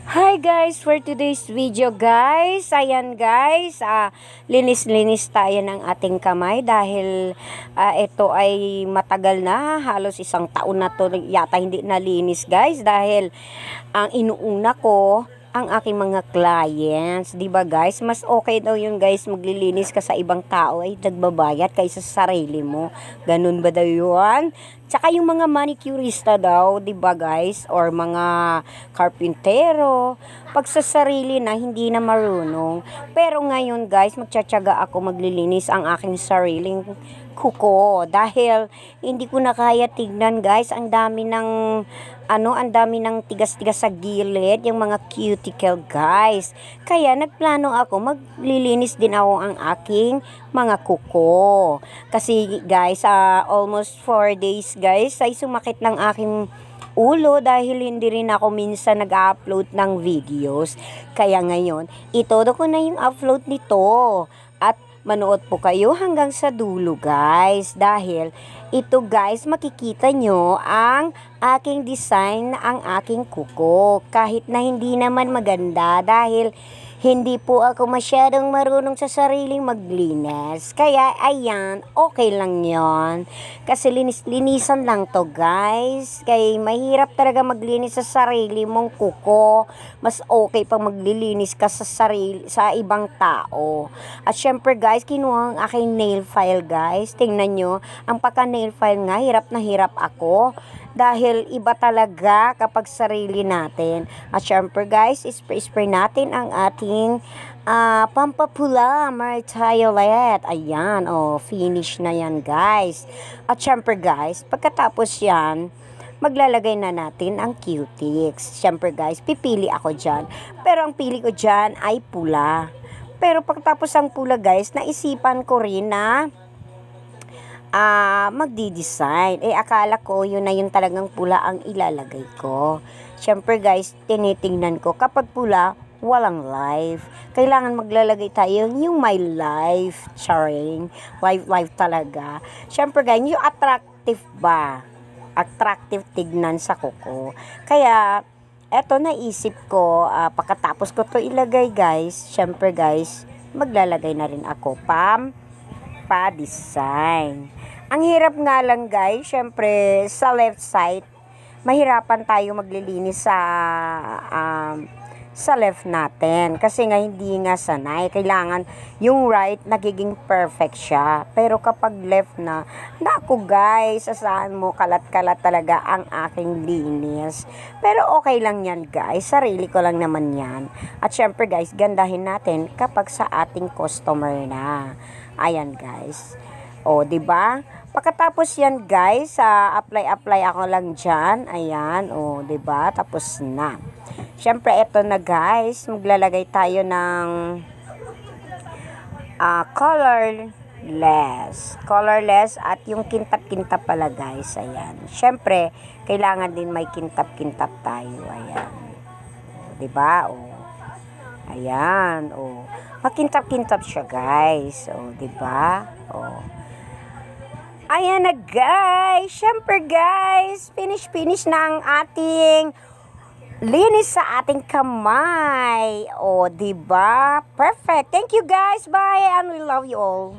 Hi guys, for today's video guys, ayan guys, linis-linis tayo ng ating kamay dahil ito ay matagal na, halos isang taon na to yata hindi nalinis guys dahil ang inuuna ko ang aking mga clients, 'di ba guys? Mas okay daw yung guys maglilinis ka sa ibang tao ay nagbabayad kaysa sa sarili mo. Ganun ba daw 'yun? Tsaka yung mga manicurista daw, 'di ba guys? Or mga karpintero, pag sa sarili na hindi na marunong. Pero ngayon guys, magtsatsaga ako maglilinis ang aking sariling kuko dahil hindi ko na kaya tignan guys, ang dami ng tigas-tigas sa gilid, yung mga cuticle guys. Kaya nagplano ako, maglilinis din ako ang aking mga kuko. Kasi guys, almost 4 days guys, ay sumakit ng aking ulo dahil hindi rin ako minsan nag-upload ng videos. Kaya ngayon, itodo ko na yung upload nito. At manood po kayo hanggang sa dulo guys dahil ito guys makikita nyo ang aking design, ang aking kuko kahit na hindi naman maganda dahil hindi po ako masyadong marunong sa sariling maglinis. Kaya ayan, okay lang yon. Kasi linis-linisan lang to guys. Kaya mahirap talaga maglinis sa sarili mong kuko. Mas okay pang maglilinis ka sa ibang tao. At syempre guys, kinuha ang aking nail file guys. Tingnan nyo, ang pagka-nail file nga, hirap na hirap ako. Dahil iba talaga kapag sarili natin. At syempre guys, spray natin ang ating pampapula martiolet. Ayan, finish na yan guys. At syempre guys, pagkatapos yan, maglalagay na natin ang cutics. Syempre guys, pipili ako dyan. Pero ang pili ko dyan ay pula. Pero pagkatapos ang pula guys, naisipan ko rin na magdi-design. Akala ko yun na yun talagang pula ang ilalagay ko. Syempre guys, tinitingnan ko kapag pula, walang life. Kailangan maglalagay tayo yung my life. Charing. Life talaga. Syempre guys, yung attractive ba? Attractive tignan sa kuko. Kaya, eto naisip ko, pagkatapos ko to ilagay guys, syempre guys, maglalagay na rin ako pa-design. Ang hirap nga lang guys, syempre sa left side, mahirapan tayo maglilinis sa left natin. Kasi nga hindi nga sanay. Kailangan yung right nagiging perfect siya. Pero kapag left na, naku guys, sasaan mo kalat-kalat talaga ang aking linis. Pero okay lang yan guys, sarili ko lang naman yan. At syempre guys, gandahin natin kapag sa ating customer na. Ayan guys. O, 'di ba? Pagkatapos yan guys, apply ako lang diyan. Ayan, 'di ba? Tapos na. Syempre eto na guys, maglalagay tayo ng colorless at yung kintab-kintab pala guys. Ayan. Syempre, kailangan din may kintab-kintab tayo. Ayan. 'Di ba? Ayan, Makintab-kintab siya, guys. 'Di ba? Ayan na, guys. Syempre, guys, finish na ang ating linis sa ating kamay. 'Di ba? Perfect. Thank you, guys. Bye, and we love you all.